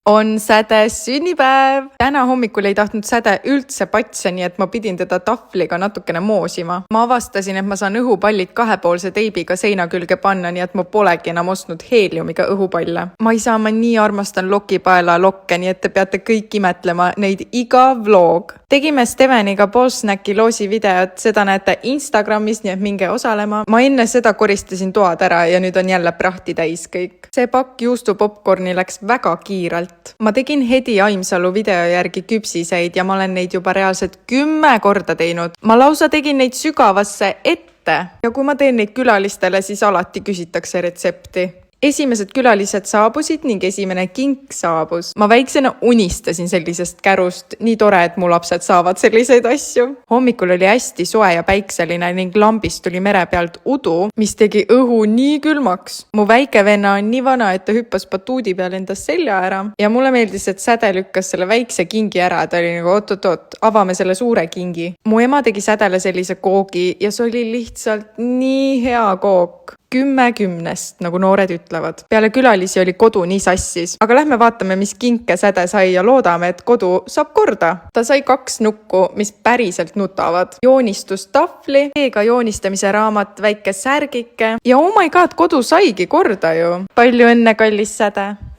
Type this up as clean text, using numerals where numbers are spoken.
On Säde sünnipäev! Täna hommikul ei tahtnud Säde üldse patse, nii et ma pidin teda tahvliga natukene moosima. Ma avastasin, et ma saan õhupallid kahepoolse teibiga seina külge panna, nii et ma polegi enam ostnud heeliumiga õhupalle. Ma nii armastan lokipaela lokke, nii et te peate kõik imetlema neid iga vlog. Tegime Steveniga Bosnäki loosi videot, seda näete Instagramis, nii et minge osalema. Ma enne seda koristasin toad ära ja nüüd on jälle prahti täis kõik. See pakk juustupopcorni läks väga kiirelt. Ma tegin Hedi Aimsalu video järgi küpsiseid ja ma olen neid juba reaalselt 10 korda teinud. Ma lausa tegin neid sügavasse ette. Ja kui ma teen neid külalistele, siis alati küsitakse retsepti. Esimesed külalised saabusid ning esimene kink saabus. Ma väiksena unistasin sellisest kärust. Nii tore, et mu lapsed saavad selliseid asju. Hommikul oli hästi soe ja päikseline ning lambist tuli mere pealt udu, mis tegi õhu nii külmaks. Mu väike venna on nii vana, et ta hüppas batuudi peal endas selja ära. Ja mulle meeldis, et Säde lükkas selle väikse kingi ära. Ta oli nagu oot, avame selle suure kingi. Mu ema tegi Sädele sellise koogi ja see oli lihtsalt nii hea kook. 10/10, nagu noored ütlevad. Peale külalisi oli kodu nii sassis. Aga lähme vaatame, mis kinke Säde sai ja loodame, et kodu saab korda. Ta sai 2 nukku, mis päriselt nutavad. Joonistustahvli, teega joonistamise raamat, väike särgike. Ja oh my god, kodu saigi korda ju. Palju õnne, kallis Säde!